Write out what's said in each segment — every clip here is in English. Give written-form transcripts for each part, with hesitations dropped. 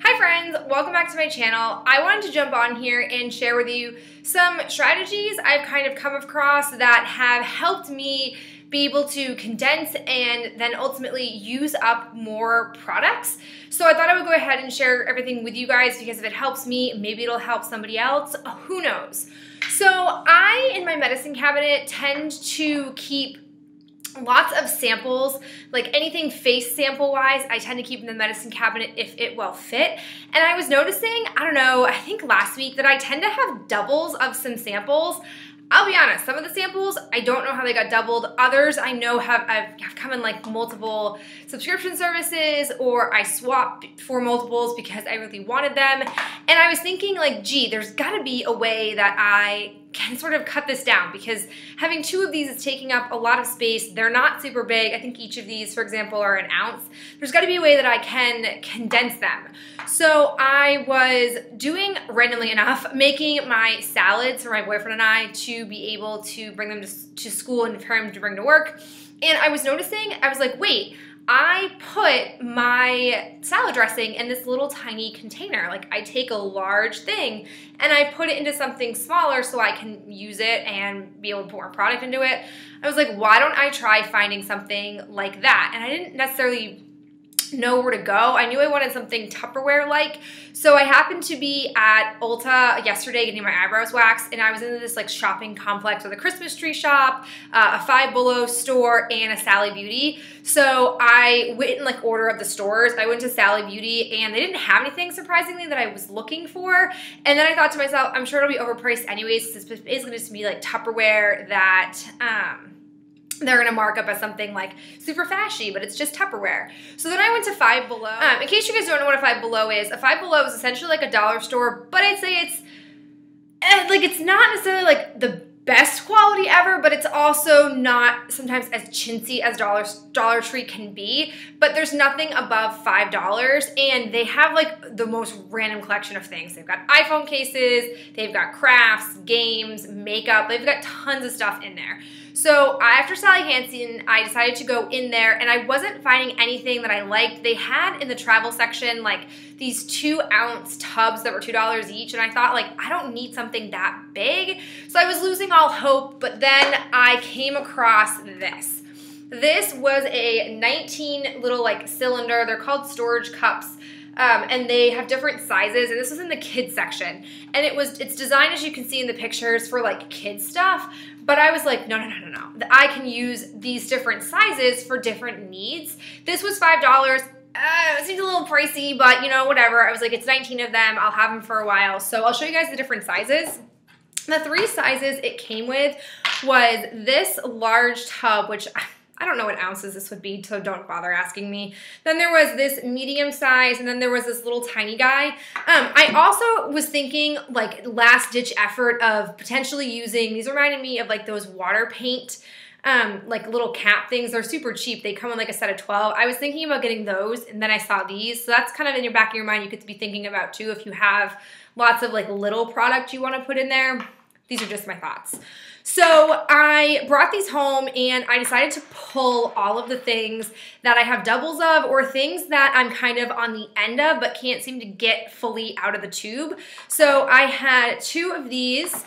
Hi friends, welcome back to my channel. I wanted to jump on here and share with you some strategies I've kind of come across that have helped me be able to condense and then ultimately use up more products. So I thought I would go ahead and share everything with you guys because if it helps me, maybe it'll help somebody else. Who knows? So I, in my medicine cabinet, tend to keep lots of samples, like anything face sample wise, I tend to keep in the medicine cabinet if it will fit. And I was noticing, I don't know, I think last week that I tend to have doubles of some samples. I'll be honest, some of the samples, I don't know how they got doubled. Others I know I've come in like multiple subscription services, or I swapped for multiples because I really wanted them. And I was thinking like, gee, there's gotta be a way that I can sort of cut this down because having two of these is taking up a lot of space. They're not super big. I think each of these, for example, are an ounce. There's gotta be a way that I can condense them. So I was doing, randomly enough, making my salads for my boyfriend and I to be able to bring them to school and for him to bring to work. And I was noticing, I was like, wait, I put my salad dressing in this little tiny container. Like I take a large thing and I put it into something smaller so I can use it and be able to put more product into it. I was like, why don't I try finding something like that? And I didn't necessarily know where to go. I knew I wanted something Tupperware-like. So I happened to be at Ulta yesterday getting my eyebrows waxed, and I was in this like shopping complex with a Christmas tree shop, a Five Below store, and a Sally Beauty. So I went in like order of the stores. I went to Sally Beauty and they didn't have anything surprisingly that I was looking for. And then I thought to myself, I'm sure it'll be overpriced anyways. It's basically just be like Tupperware that they're gonna mark up as something like super fashy, but it's just Tupperware. So then I went to Five Below. In case you guys don't know what a Five Below is, a Five Below is essentially like a dollar store, but I'd say it's like it's not necessarily like the best quality ever, but it's also not sometimes as chintzy as Dollar Tree can be, but there's nothing above $5, and they have like the most random collection of things. They've got iPhone cases, they've got crafts, games, makeup, they've got tons of stuff in there. So after Sally Hansen, I decided to go in there and I wasn't finding anything that I liked. They had in the travel section like these 2-ounce tubs that were $2 each, and I thought like, I don't need something that big. So I was losing all hope, but then I came across this. This was a 19 little like cylinder. They're called storage cups. And they have different sizes, and this was in the kids section. And it's designed, as you can see in the pictures, for like kids stuff. But I was like, no. I can use these different sizes for different needs. This was $5. It seemed a little pricey, but you know, whatever. I was like, it's 19 of them. I'll have them for a while. So I'll show you guys the different sizes. The 3 sizes it came with was this large tub, which I don't know what ounces this would be, so don't bother asking me. Then there was this medium size, and then there was this little tiny guy. I also was thinking like last ditch effort of potentially using, these reminded me of like those water paint, like little cap things. They're super cheap. They come in like a set of 12. I was thinking about getting those, and then I saw these. So that's kind of in your back of your mind. You get to be thinking about too if you have lots of like little product you want to put in there. These are just my thoughts. So I brought these home and I decided to pull all of the things that I have doubles of or things that I'm kind of on the end of but can't seem to get fully out of the tube. So I had 2 of these.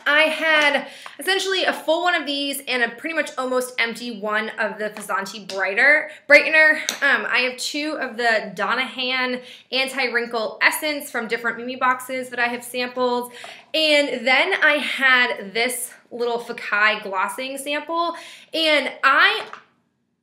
I had essentially a full one of these and a pretty much almost empty one of the Fazanti Brightener. I have 2 of the Donahan Anti-Wrinkle Essence from different Mimi boxes that I have sampled. And then I had this little Fakai glossing sample. And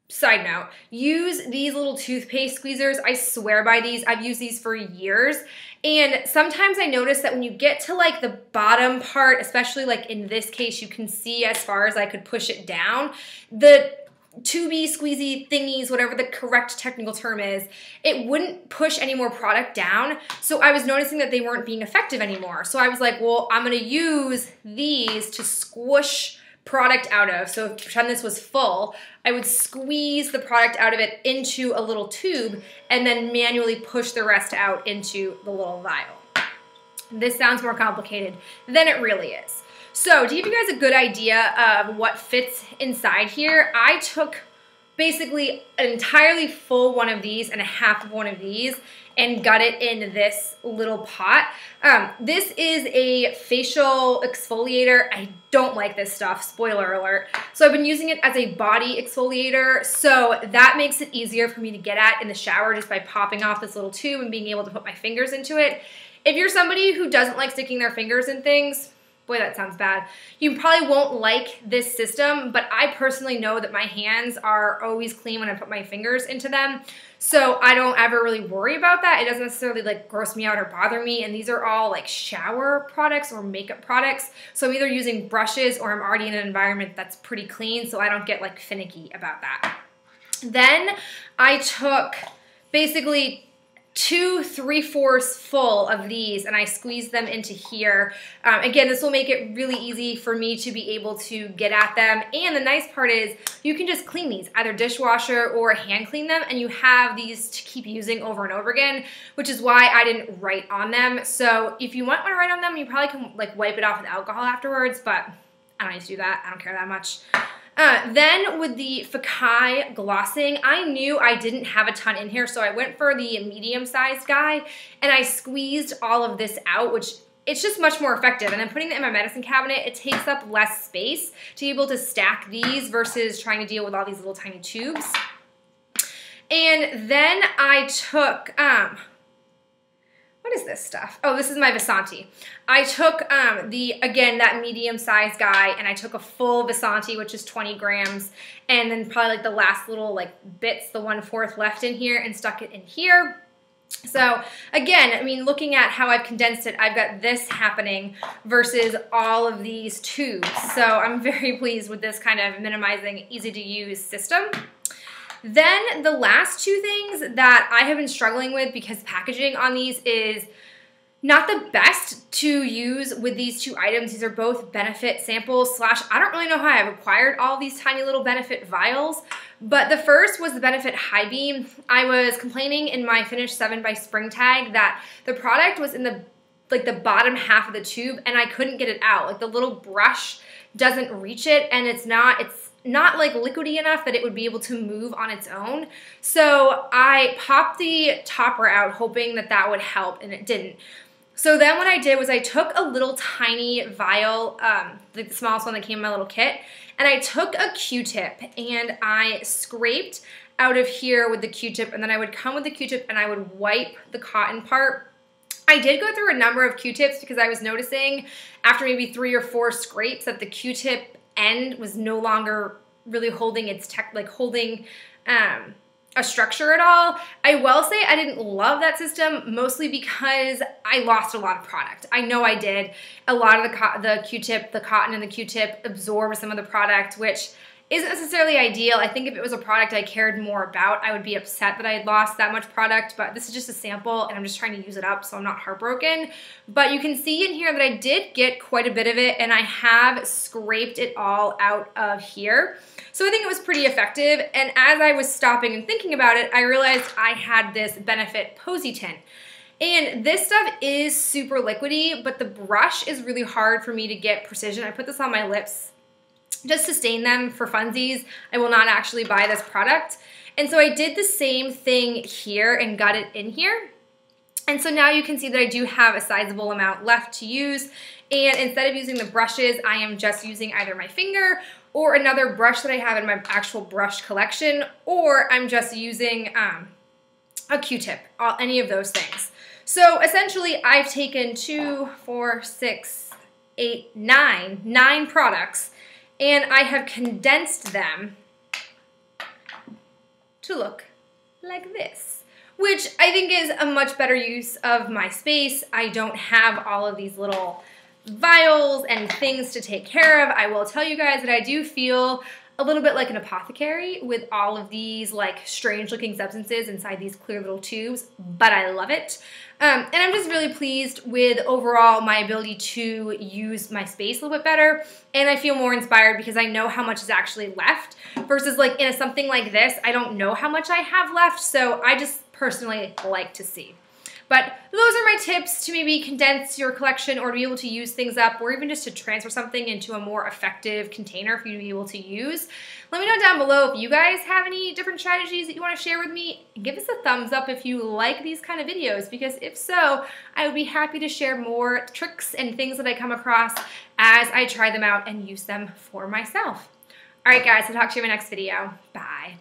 side note, use these little toothpaste squeezers. I swear by these. I've used these for years. And sometimes I notice that when you get to like the bottom part, especially like in this case, you can see as far as I could push it down, the tubey, squeezy thingies, whatever the correct technical term is, it wouldn't push any more product down. So I was noticing that they weren't being effective anymore. So I was like, well, I'm gonna use these to squish product out of. So pretend this was full, I would squeeze the product out of it into a little tube and then manually push the rest out into the little vial. This sounds more complicated than it really is. So to give you guys a good idea of what fits inside here, I took basically an entirely full one of these and a half of one of these and got it in this little pot. This is a facial exfoliator. I don't like this stuff, spoiler alert. So I've been using it as a body exfoliator, so that makes it easier for me to get at in the shower just by popping off this little tube and being able to put my fingers into it. If you're somebody who doesn't like sticking their fingers in things, boy, that sounds bad. You probably won't like this system, but I personally know that my hands are always clean when I put my fingers into them. So I don't ever really worry about that. It doesn't necessarily like gross me out or bother me. And these are all like shower products or makeup products. So I'm either using brushes or I'm already in an environment that's pretty clean, so I don't get like finicky about that. Then I took basically 2 3/4 full of these and I squeezed them into here. Again, this will make it really easy for me to be able to get at them. And the nice part is you can just clean these, either dishwasher or hand clean them, and you have these to keep using over and over again, which is why I didn't write on them. So if you want to write on them, you probably can like wipe it off with alcohol afterwards, but I don't need to do that. I don't care that much. Then with the Fakai glossing, I knew I didn't have a ton in here, so I went for the medium-sized guy, and I squeezed all of this out, which it's just much more effective. And then putting it in my medicine cabinet, it takes up less space to be able to stack these versus trying to deal with all these little tiny tubes. And then I took, what is this stuff? Oh, this is my Vasanti. I took again, that medium-sized guy, and I took a full Vasanti, which is 20 grams, and then probably like the last little like bits, the 1/4 left in here, and stuck it in here. So again, I mean, looking at how I've condensed it, I've got this happening versus all of these tubes. So I'm very pleased with this kind of minimizing, easy to use system. Then the last two things that I have been struggling with because packaging on these is not the best to use with these two items. These are both Benefit samples / I don't really know how I've acquired all these tiny little Benefit vials, but the first was the Benefit High Beam. I was complaining in my Finish 7 by Spring tag that the product was in the bottom half of the tube and I couldn't get it out. Like the little brush doesn't reach it, and it's not like liquidy enough that it would be able to move on its own. So I popped the topper out hoping that that would help, and it didn't. So then what I did was I took a little tiny vial, like the smallest one that came in my little kit, and I took a Q-tip and I scraped out of here with the Q-tip, and then I would come with the Q-tip and I would wipe the cotton part. I did go through a number of Q-tips because I was noticing after maybe 3 or 4 scrapes that the Q-tip end was no longer really holding its a structure at all. I will say I didn't love that system, mostly because I lost a lot of product. I know I did. A lot of the Q-tip, the cotton in the Q-tip absorbed some of the product, which isn't necessarily ideal. I think if it was a product I cared more about, I would be upset that I had lost that much product, but this is just a sample and I'm just trying to use it up, so I'm not heartbroken. But you can see in here that I did get quite a bit of it, and I have scraped it all out of here. So I think it was pretty effective, and as I was stopping and thinking about it, I realized I had this Benefit Posy Tint. And this stuff is super liquidy, but the brush is really hard for me to get precision. I put this on my lips just to stain them for funsies. I will not actually buy this product. And so I did the same thing here and got it in here. And so now you can see that I do have a sizable amount left to use. And instead of using the brushes, I am just using either my finger or another brush that I have in my actual brush collection, or I'm just using a Q-tip, any of those things. So essentially I've taken 2, 4, 6, 8, 9 products, and I have condensed them to look like this, which I think is a much better use of my space. I don't have all of these little vials and things to take care of. I will tell you guys that I do feel a little bit like an apothecary with all of these like strange looking substances inside these clear little tubes, but I love it. And I'm just really pleased with overall my ability to use my space a little bit better, and I feel more inspired because I know how much is actually left versus like in something like this, I don't know how much I have left, so I just personally like to see. But those are my tips to maybe condense your collection or to be able to use things up, or even just to transfer something into a more effective container for you to be able to use. Let me know down below if you guys have any different strategies that you want to share with me. Give us a thumbs up if you like these kind of videos, because if so, I would be happy to share more tricks and things that I come across as I try them out and use them for myself. All right, guys, I'll talk to you in my next video. Bye.